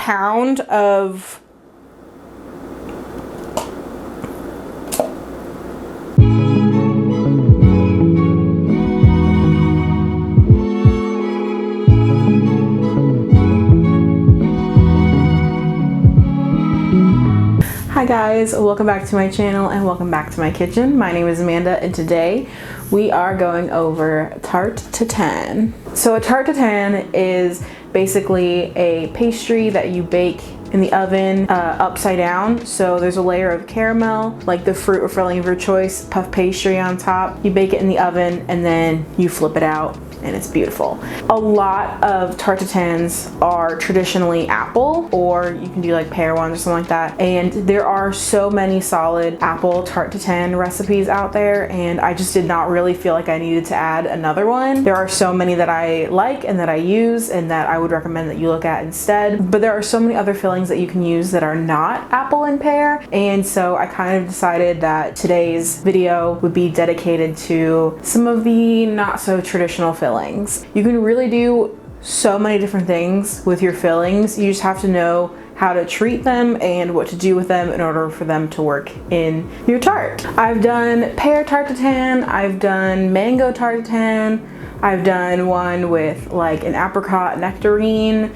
pound of Hi guys, welcome back to my channel and welcome back to my kitchen. My name is Amanda and today we are going over Tarte Tatin. So a Tarte Tatin is basically a pastry that you bake in the oven upside down. So there's a layer of caramel, like the fruit or filling of your choice, puff pastry on top. You bake it in the oven and then you flip it out and it's beautiful. A lot of Tarte Tatins are traditionally apple, or you can do like pear ones or something like that. And there are so many solid apple Tarte Tatin recipes out there, and I just did not really feel like I needed to add another one. There are so many that I like and that I use and that I would recommend that you look at instead. But there are so many other fillings that you can use that are not apple and pear. And so I kind of decided that today's video would be dedicated to some of the not so traditional fillings. You can really do so many different things with your fillings. You just have to know how to treat them and what to do with them in order for them to work in your tart. I've done pear Tarte Tatin, I've done mango Tarte Tatin, I've done one with like an apricot nectarine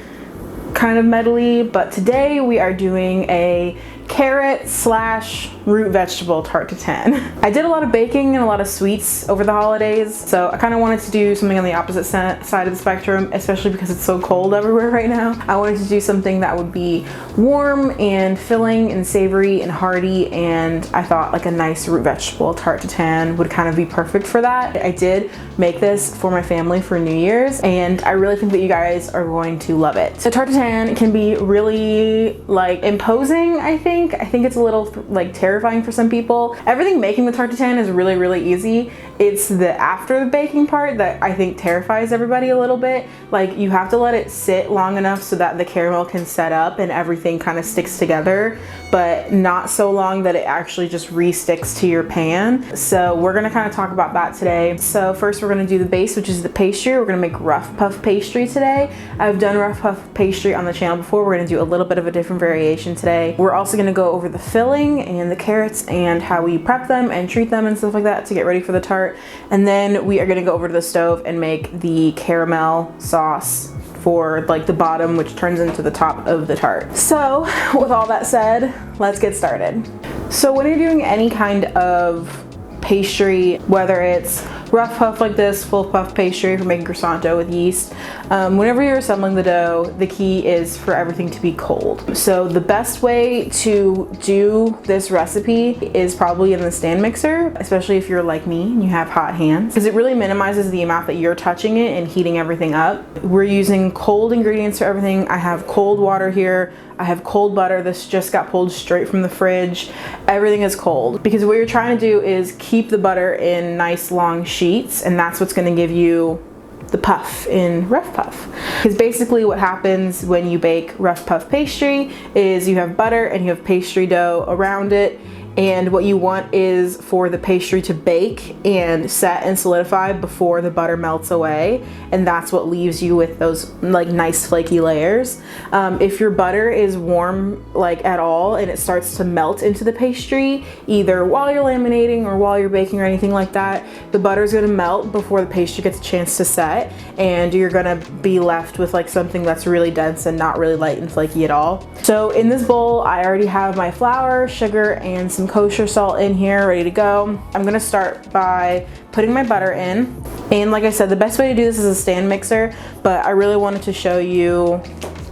kind of medley, but today we are doing a carrot slash root vegetable Tarte Tatin. I did a lot of baking and a lot of sweets over the holidays, so I kind of wanted to do something on the opposite side of the spectrum, especially because it's so cold everywhere right now. I wanted to do something that would be warm and filling and savory and hearty, and I thought like a nice root vegetable Tarte Tatin would kind of be perfect for that. I did make this for my family for New Year's, and I really think that you guys are going to love it. So Tarte Tatin can be really like imposing, I think. I think it's a little like terrifying for some people. Everything making the Tarte Tatin is really, really easy. It's the after the baking part that I think terrifies everybody a little bit. Like you have to let it sit long enough so that the caramel can set up and everything kind of sticks together, but not so long that it actually just re-sticks to your pan. So we're gonna kind of talk about that today. So first we're gonna do the base, which is the pastry. We're gonna make rough puff pastry today. I've done rough puff pastry on the channel before. We're gonna do a little bit of a different variation today. We're also gonna go over the filling and the carrots and how we prep them and treat them and stuff like that to get ready for the tart. And then we are gonna go over to the stove and make the caramel sauce for like the bottom, which turns into the top of the tart. So with all that said, let's get started. So when you're doing any kind of pastry, whether it's rough puff like this, full puff pastry for making croissant dough with yeast, whenever you're assembling the dough, the key is for everything to be cold. So the best way to do this recipe is probably in the stand mixer, especially if you're like me and you have hot hands, because it really minimizes the amount that you're touching it and heating everything up. We're using cold ingredients for everything. I have cold water here. I have cold butter. This just got pulled straight from the fridge. Everything is cold because what you're trying to do is keep the butter in nice long sheets, and that's what's going to give you the puff in rough puff. Because basically what happens when you bake rough puff pastry is you have butter and you have pastry dough around it, and what you want is for the pastry to bake and set and solidify before the butter melts away, and that's what leaves you with those like nice flaky layers. If your butter is warm like at all and it starts to melt into the pastry, either while you're laminating or while you're baking or anything like that, the butter is going to melt before the pastry gets a chance to set, and you're gonna be left with like something that's really dense and not really light and flaky at all. So in this bowl I already have my flour, sugar, and some kosher salt in here ready to go. I'm gonna start by putting my butter in, and like I said, the best way to do this is a stand mixer, but I really wanted to show you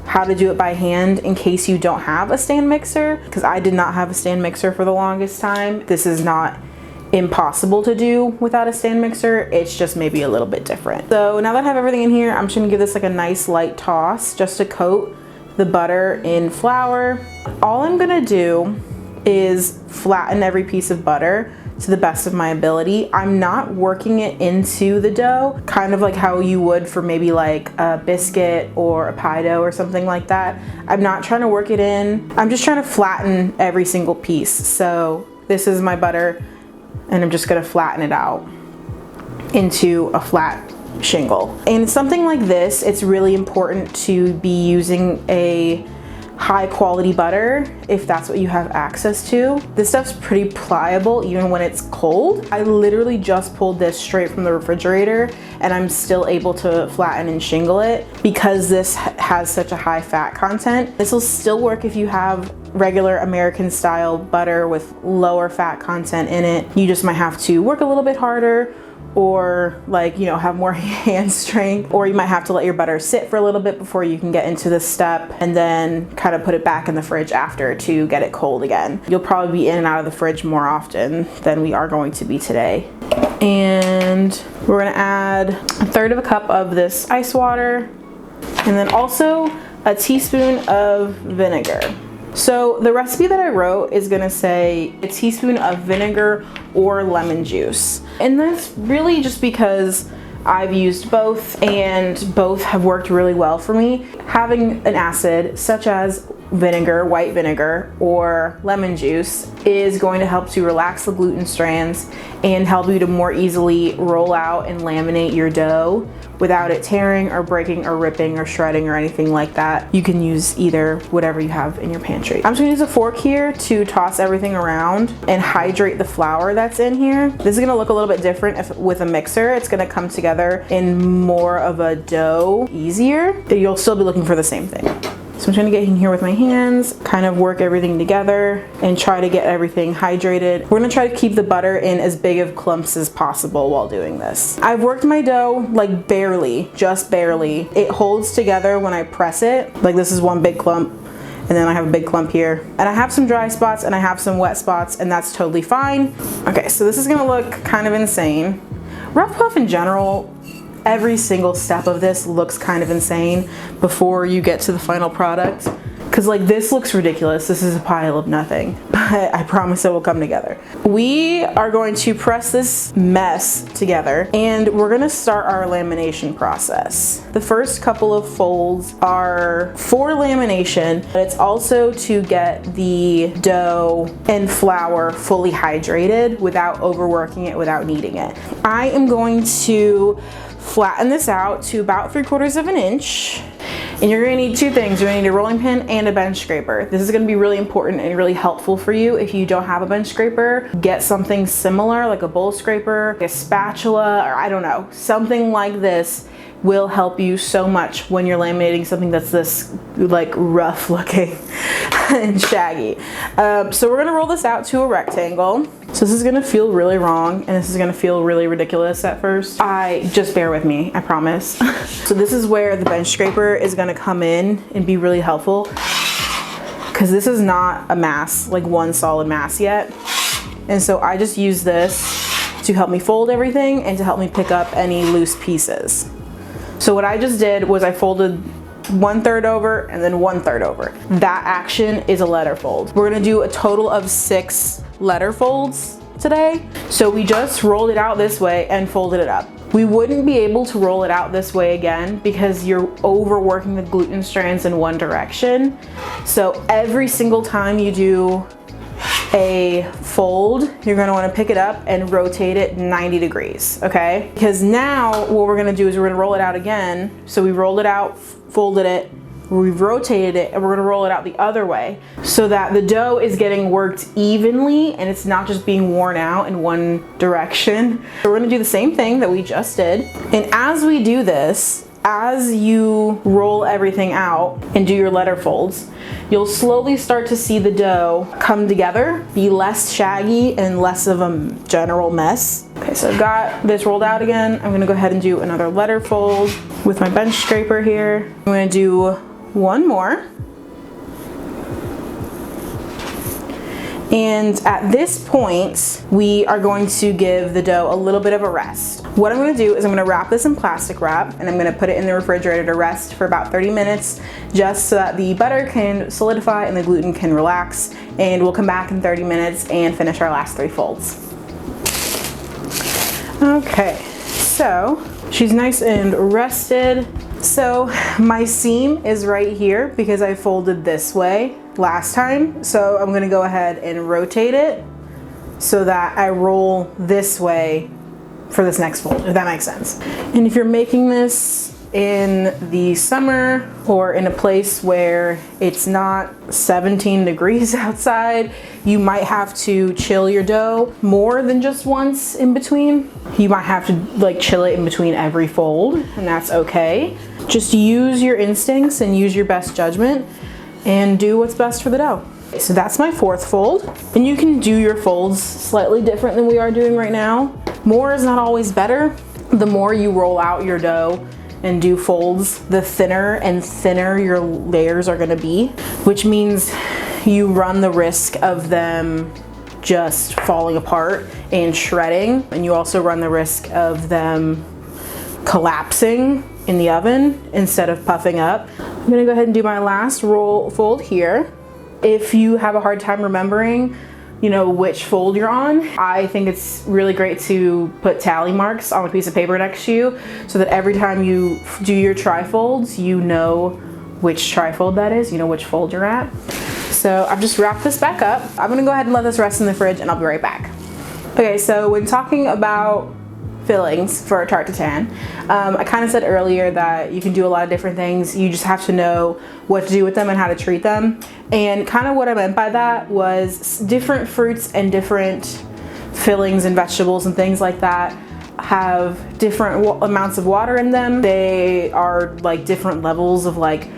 how to do it by hand in case you don't have a stand mixer, because I did not have a stand mixer for the longest time. This is not impossible to do without a stand mixer, it's just maybe a little bit different. So now that I have everything in here, I'm just gonna give this like a nice light toss just to coat the butter in flour. All I'm gonna do is flatten every piece of butter to the best of my ability. I'm not working it into the dough, kind of like how you would for maybe like a biscuit or a pie dough or something like that. I'm not trying to work it in. I'm just trying to flatten every single piece. So this is my butter, and I'm just gonna flatten it out into a flat shingle. And something like this, it's really important to be using a high quality butter if that's what you have access to. This stuff's pretty pliable even when it's cold. I literally just pulled this straight from the refrigerator and I'm still able to flatten and shingle it because this has such a high fat content. This will still work if you have regular American style butter with lower fat content in it. You just might have to work a little bit harder, or like, you know, have more hand strength, or you might have to let your butter sit for a little bit before you can get into this step and then kind of put it back in the fridge after to get it cold again. You'll probably be in and out of the fridge more often than we are going to be today. And we're gonna add 1/3 cup of this ice water and then also a teaspoon of vinegar. So the recipe that I wrote is gonna say a teaspoon of vinegar or lemon juice. And that's really just because I've used both and both have worked really well for me. Having an acid such as vinegar, white vinegar, or lemon juice is going to help to relax the gluten strands and help you to more easily roll out and laminate your dough without it tearing or breaking or ripping or shredding or anything like that. You can use either, whatever you have in your pantry. I'm just gonna use a fork here to toss everything around and hydrate the flour that's in here. This is gonna look a little bit different with a mixer. It's gonna come together in more of a dough easier. You'll still be looking for the same thing. So I'm trying to get in here with my hands, kind of work everything together and try to get everything hydrated. We're gonna try to keep the butter in as big of clumps as possible while doing this. I've worked my dough like barely, just barely. It holds together when I press it. Like this is one big clump and then I have a big clump here. And I have some dry spots and I have some wet spots and that's totally fine. Okay, so this is gonna look kind of insane. Rough puff in general, every single step of this looks kind of insane before you get to the final product. Cause like this looks ridiculous. This is a pile of nothing, but I promise it will come together. We are going to press this mess together and we're gonna start our lamination process. The first couple of folds are for lamination, but it's also to get the dough and flour fully hydrated without overworking it, without kneading it. I am going to flatten this out to about 3/4 of an inch. And you're gonna need two things. You're gonna need a rolling pin and a bench scraper. This is gonna be really important and really helpful for you. If you don't have a bench scraper, get something similar like a bowl scraper, a spatula, or I don't know, something like this will help you so much when you're laminating something that's this like rough looking and shaggy. So we're gonna roll this out to a rectangle. So this is gonna feel really wrong and this is gonna feel really ridiculous at first. Just bear with me, I promise. So this is where the bench scraper is gonna come in and be really helpful because this is not a mass, like one solid mass yet. And so I just use this to help me fold everything and to help me pick up any loose pieces. So what I just did was I folded 1/3 over and then 1/3 over. That action is a letter fold. We're gonna do a total of 6 letter folds today. So we just rolled it out this way and folded it up. We wouldn't be able to roll it out this way again because you're overworking the gluten strands in one direction. So every single time you do a fold, you're gonna wanna pick it up and rotate it 90 degrees, okay? Because now what we're gonna do is we're gonna roll it out again. So we rolled it out, folded it, we've rotated it, and we're gonna roll it out the other way so that the dough is getting worked evenly and it's not just being worn out in one direction. So we're gonna do the same thing that we just did. And as we do this, as you roll everything out and do your letter folds, you'll slowly start to see the dough come together, be less shaggy and less of a general mess. Okay, so I've got this rolled out again. I'm gonna go ahead and do another letter fold with my bench scraper here. I'm gonna do one more. And at this point, we are going to give the dough a little bit of a rest. What I'm gonna do is I'm gonna wrap this in plastic wrap and I'm gonna put it in the refrigerator to rest for about 30 minutes just so that the butter can solidify and the gluten can relax. And we'll come back in 30 minutes and finish our last 3 folds. Okay, so she's nice and rested. So my seam is right here because I folded this way last time. So I'm gonna go ahead and rotate it so that I roll this way for this next fold, if that makes sense. And if you're making this in the summer or in a place where it's not 17 degrees outside, you might have to chill your dough more than just once in between. You might have to like chill it in between every fold, and that's okay. Just use your instincts and use your best judgment and do what's best for the dough. So that's my 4th fold, and you can do your folds slightly different than we are doing right now. More is not always better. The more you roll out your dough and do folds, the thinner and thinner your layers are gonna be, which means you run the risk of them just falling apart and shredding, and you also run the risk of them collapsing in the oven instead of puffing up. I'm gonna go ahead and do my last fold here. If you have a hard time remembering, you know, which fold you're on, I think it's really great to put tally marks on a piece of paper next to you so that every time you do your trifolds, you know which trifold that is, you know which fold you're at. So I've just wrapped this back up. I'm gonna go ahead and let this rest in the fridge and I'll be right back. Okay, so when talking about fillings for a Tarte Tatin, I kind of said earlier that you can do a lot of different things. You just have to know what to do with them and how to treat them. And kind of what I meant by that was different fruits and different fillings and vegetables and things like that have different amounts of water in them. They are like different levels of like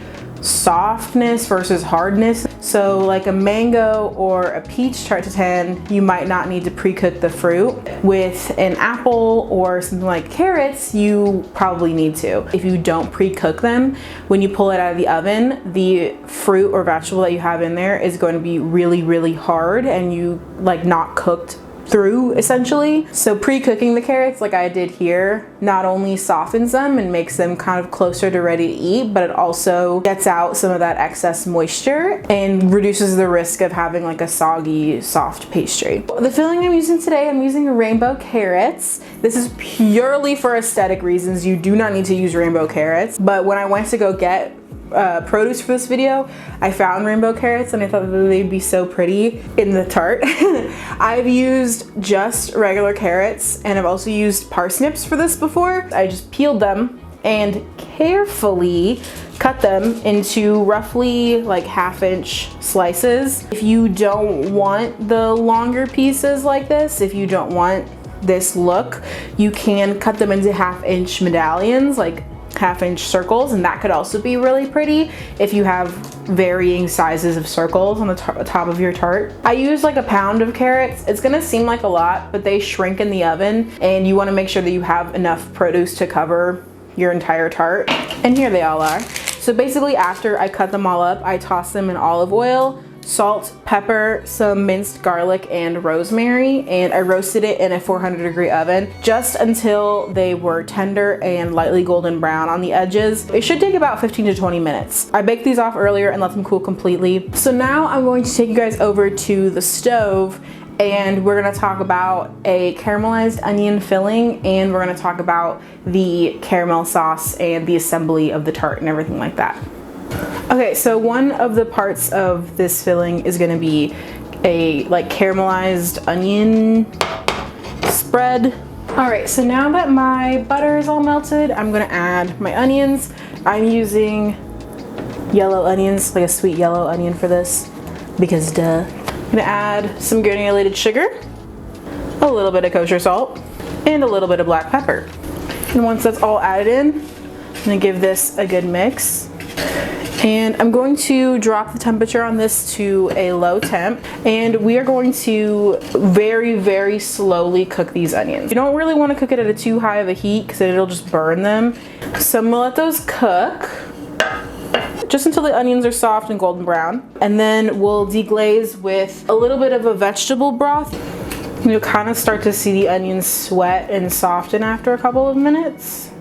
softness versus hardness. So like a mango or a peach Tarte Tatin, you might not need to pre-cook the fruit. With an apple or something like carrots, you probably need to. If you don't pre-cook them, when you pull it out of the oven, the fruit or vegetable that you have in there is going to be really, really hard and you like not cooked through essentially. So pre-cooking the carrots like I did here not only softens them and makes them kind of closer to ready to eat, but it also gets out some of that excess moisture and reduces the risk of having like a soggy, soft pastry. The filling I'm using today, I'm using rainbow carrots. This is purely for aesthetic reasons. You do not need to use rainbow carrots, but when I went to go get produce for this video, I found rainbow carrots and I thought that they'd be so pretty in the tart. I've used just regular carrots and I've also used parsnips for this before. I just peeled them and carefully cut them into roughly like 1/2-inch slices. If you don't want the longer pieces like this, if you don't want this look, you can cut them into 1/2-inch medallions, like 1/2-inch circles, and that could also be really pretty if you have varying sizes of circles on the top of your tart. I use like 1 pound of carrots. It's gonna seem like a lot, but they shrink in the oven and you wanna make sure that you have enough produce to cover your entire tart. And here they all are. So basically after I cut them all up, I toss them in olive oil, salt, pepper, some minced garlic and rosemary, and I roasted it in a 400-degree oven just until they were tender and lightly golden brown on the edges. It should take about 15 to 20 minutes. I baked these off earlier and let them cool completely. So now I'm going to take you guys over to the stove and we're gonna talk about a caramelized onion filling, and we're gonna talk about the caramel sauce and the assembly of the tart and everything like that. Okay, so one of the parts of this filling is gonna be a like caramelized onion spread. All right, so now that my butter is all melted, I'm gonna add my onions. I'm using yellow onions, like a sweet yellow onion for this, because duh. I'm gonna add some granulated sugar, a little bit of kosher salt, and a little bit of black pepper. And once that's all added in, I'm gonna give this a good mix. And I'm going to drop the temperature on this to a low temp, and we are going to very, very slowly cook these onions. You don't really want to cook it at a too high of a heat because it'll just burn them. So I'm gonna let those cook just until the onions are soft and golden brown. And then we'll deglaze with a little bit of a vegetable broth. You'll kind of start to see the onions sweat and soften after a couple of minutes.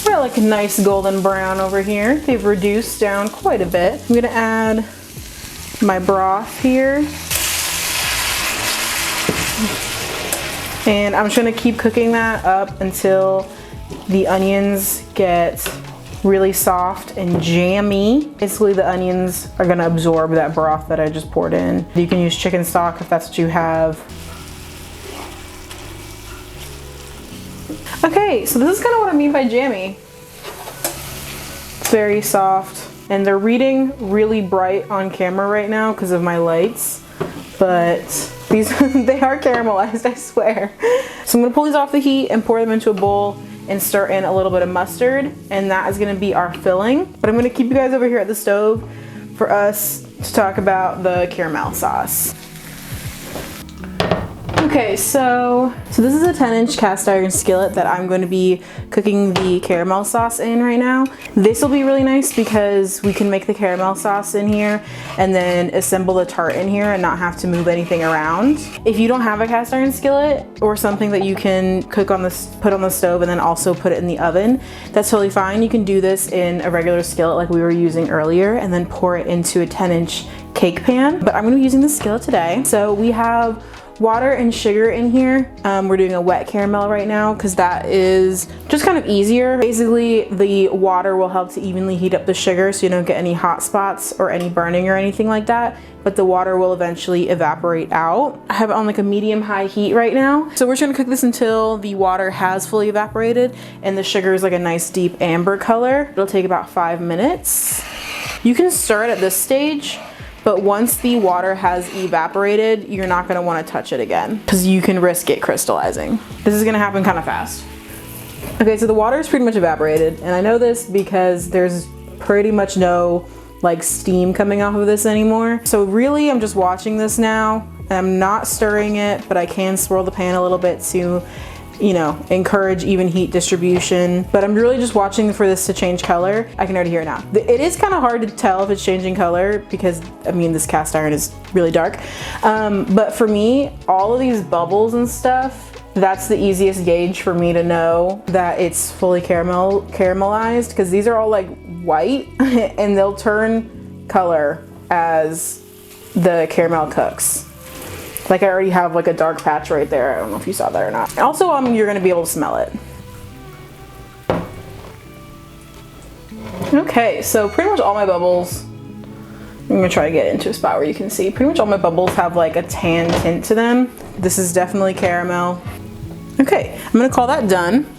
We're like a nice golden brown over here. They've reduced down quite a bit. I'm gonna add my broth here. And I'm just gonna keep cooking that up until the onions get really soft and jammy. Basically the onions are gonna absorb that broth that I just poured in. You can use chicken stock if that's what you have. Okay, so this is kind of what I mean by jammy. It's very soft, and they're reading really bright on camera right now because of my lights, but these they are caramelized, I swear. So I'm gonna pull these off the heat and pour them into a bowl and stir in a little bit of mustard, and that is gonna be our filling. But I'm gonna keep you guys over here at the stove for us to talk about the caramel sauce. Okay, so this is a 10-inch cast iron skillet that I'm going to be cooking the caramel sauce in right now. This will be really nice because we can make the caramel sauce in here and then assemble the tart in here and not have to move anything around. If you don't have a cast iron skillet or something that you can put on the stove and then also put it in the oven, that's totally fine. You can do this in a regular skillet like we were using earlier and then pour it into a 10-inch cake pan. But I'm going to be using the skillet today. So we have water and sugar in here. We're doing a wet caramel right now because that is just kind of easier. Basically, the water will help to evenly heat up the sugar so you don't get any hot spots or any burning or anything like that, but the water will eventually evaporate out. I have it on like a medium-high heat right now. So we're just gonna cook this until the water has fully evaporated and the sugar is like a nice deep amber color. It'll take about 5 minutes. You can stir it at this stage, but once the water has evaporated, you're not gonna wanna touch it again because you can risk it crystallizing. This is gonna happen kind of fast. Okay, so the water is pretty much evaporated, and I know this because there's pretty much no like steam coming off of this anymore. So really, I'm just watching this now, and I'm not stirring it, but I can swirl the pan a little bit to, you know, encourage even heat distribution. But I'm really just watching for this to change color. I can already hear it now. It is kind of hard to tell if it's changing color because, I mean, this cast iron is really dark. But for me, all of these bubbles and stuff, that's the easiest gauge for me to know that it's fully caramelized, because these are all like white and they'll turn color as the caramel cooks. Like I already have like a dark patch right there. I don't know if you saw that or not. Also, you're gonna be able to smell it. Okay, so pretty much all my bubbles, I'm gonna try to get into a spot where you can see. Pretty much all my bubbles have like a tan tint to them. This is definitely caramel. Okay, I'm gonna call that done.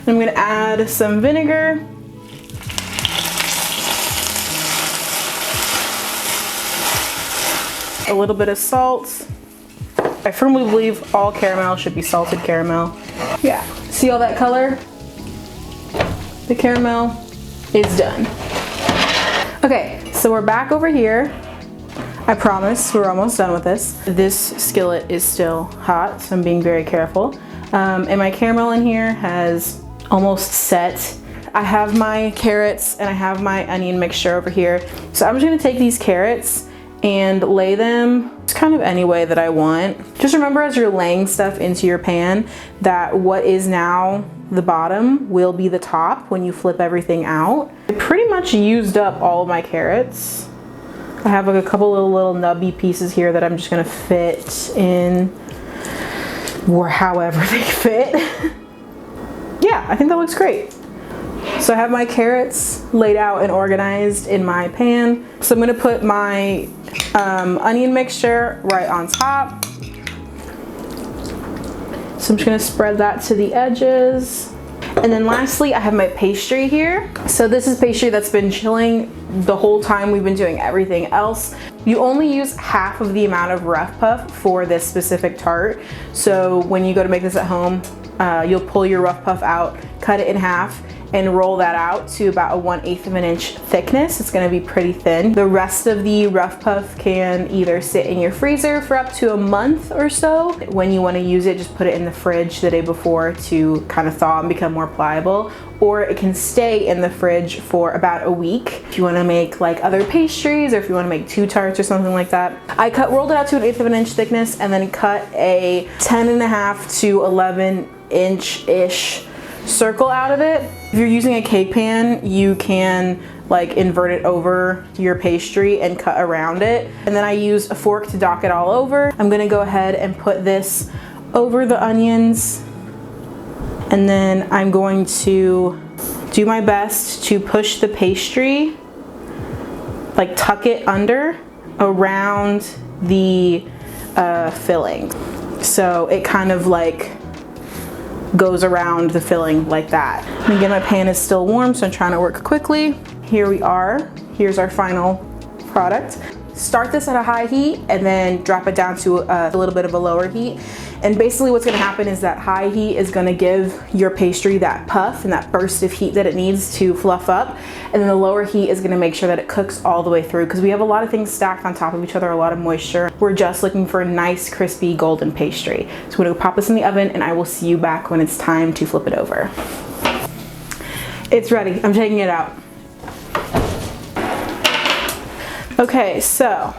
I'm gonna add some vinegar. A little bit of salt. I firmly believe all caramel should be salted caramel. Yeah, see all that color? The caramel is done. Okay, so we're back over here. I promise we're almost done with this. This skillet is still hot, so I'm being very careful. And my caramel in here has almost set. I have my carrots and I have my onion mixture over here. So I'm just gonna take these carrots and lay them just kind of any way that I want. Just remember as you're laying stuff into your pan that what is now the bottom will be the top when you flip everything out. I pretty much used up all of my carrots. I have like a couple of little nubby pieces here that I'm just gonna fit in or however they fit. Yeah, I think that looks great. So I have my carrots laid out and organized in my pan. So I'm gonna put my onion mixture right on top. So I'm just gonna spread that to the edges. And then lastly, I have my pastry here. So this is pastry that's been chilling the whole time we've been doing everything else. You only use half of the amount of rough puff for this specific tart. So when you go to make this at home, you'll pull your rough puff out, cut it in half, and roll that out to about a 1/8 of an inch thickness. It's gonna be pretty thin. The rest of the rough puff can either sit in your freezer for up to a month or so. When you wanna use it, just put it in the fridge the day before to kind of thaw and become more pliable, or it can stay in the fridge for about a week. If you wanna make like other pastries, or if you wanna make 2 tarts or something like that. I rolled it out to 1/8 of an inch thickness and then cut a 10.5 to 11 inch-ish circle out of it. If you're using a cake pan, you can like invert it over your pastry and cut around it. And then I use a fork to dock it all over. I'm gonna go ahead and put this over the onions. And then I'm going to do my best to push the pastry, like tuck it under around the filling. So it kind of like goes around the filling like that. And again, my pan is still warm, so I'm trying to work quickly. Here we are. Here's our final product. Start this at a high heat and then drop it down to a little bit of a lower heat. And basically what's gonna happen is that high heat is gonna give your pastry that puff and that burst of heat that it needs to fluff up. And then the lower heat is gonna make sure that it cooks all the way through, because we have a lot of things stacked on top of each other, a lot of moisture. We're just looking for a nice, crispy, golden pastry. So we're gonna pop this in the oven and I will see you back when it's time to flip it over. It's ready, I'm taking it out. Okay, so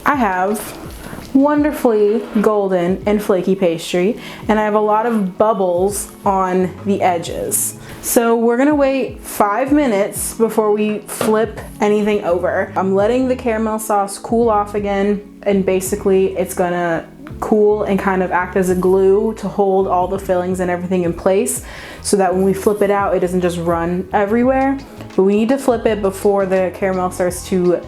I have wonderfully golden and flaky pastry, and I have a lot of bubbles on the edges. So we're gonna wait 5 minutes before we flip anything over. I'm letting the caramel sauce cool off again, and basically it's gonna cool and kind of act as a glue to hold all the fillings and everything in place, so that when we flip it out, it doesn't just run everywhere. But we need to flip it before the caramel starts to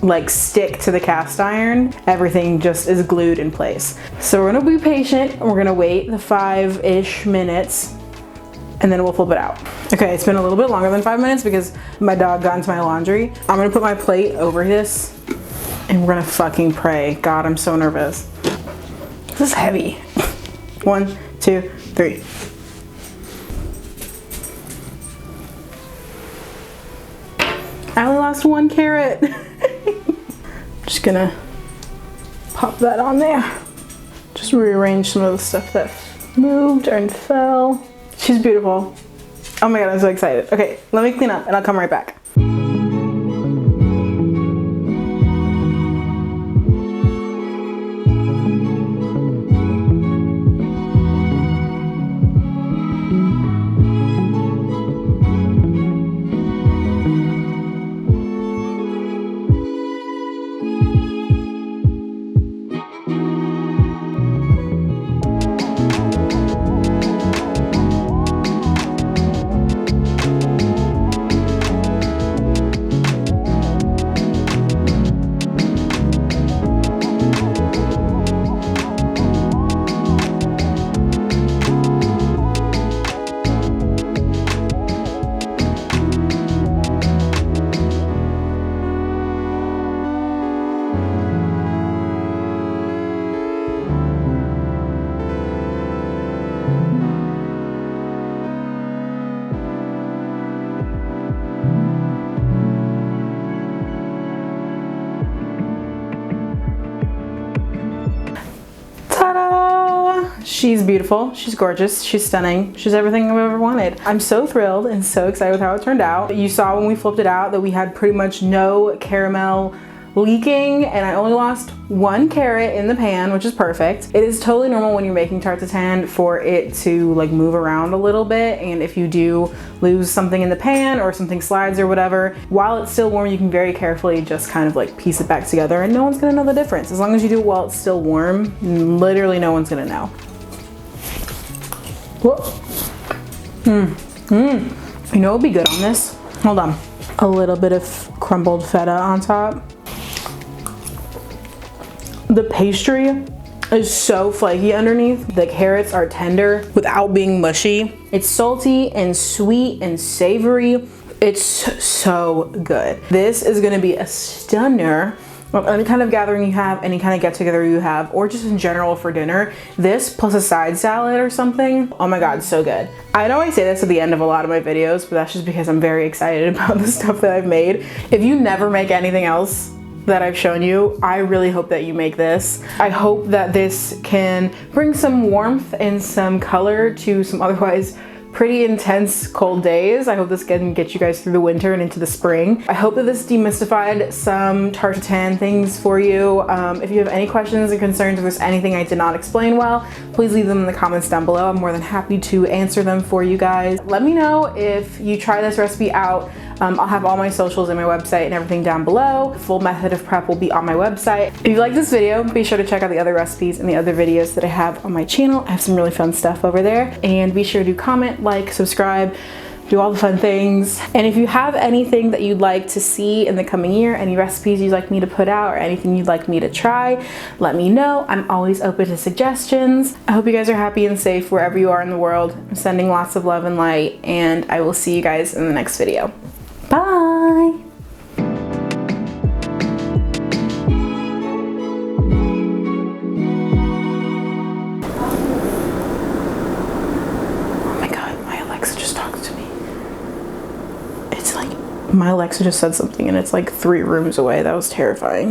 like stick to the cast iron. Everything just is glued in place. So we're gonna be patient and we're gonna wait the 5-ish minutes and then we'll flip it out. Okay, it's been a little bit longer than 5 minutes because my dog got into my laundry. I'm gonna put my plate over this and we're gonna fucking pray. God, I'm so nervous. This is heavy. 1, 2, 3. I only lost 1 carrot. Just gonna pop that on there. Just rearrange some of the stuff that moved and fell. She's beautiful. Oh my God, I'm so excited. Okay, let me clean up and I'll come right back. She's beautiful, she's gorgeous, she's stunning, she's everything I've ever wanted. I'm so thrilled and so excited with how it turned out. You saw when we flipped it out that we had pretty much no caramel leaking, and I only lost 1 carrot in the pan, which is perfect. It is totally normal when you're making tarte tatin for it to like move around a little bit, and if you do lose something in the pan or something slides or whatever, while it's still warm, you can very carefully just kind of like piece it back together and no one's gonna know the difference. As long as you do it while it's still warm, literally no one's gonna know. Whoa. You know what would be good on this? Hold on. A little bit of crumbled feta on top. The pastry is so flaky underneath. The carrots are tender without being mushy. It's salty and sweet and savory. It's so good. This is gonna be a stunner. Any kind of gathering you have, any kind of get together you have, or just in general for dinner, this plus a side salad or something, oh my God, so good. I know I say this at the end of a lot of my videos, but that's just because I'm very excited about the stuff that I've made. If you never make anything else that I've shown you, I really hope that you make this. I hope that this can bring some warmth and some color to some otherwise pretty intense cold days. I hope this can get you guys through the winter and into the spring. I hope that this demystified some tarte tatin things for you. If you have any questions or concerns, if there's anything I did not explain well, please leave them in the comments down below. I'm more than happy to answer them for you guys. Let me know if you try this recipe out. I'll have all my socials and my website and everything down below. The full method of prep will be on my website. If you like this video, be sure to check out the other recipes and the other videos that I have on my channel. I have some really fun stuff over there. And be sure to comment, like, subscribe, do all the fun things. And if you have anything that you'd like to see in the coming year, any recipes you'd like me to put out or anything you'd like me to try, let me know. I'm always open to suggestions. I hope you guys are happy and safe wherever you are in the world. I'm sending lots of love and light, and I will see you guys in the next video. Bye! My Alexa just said something and it's like 3 rooms away. That was terrifying.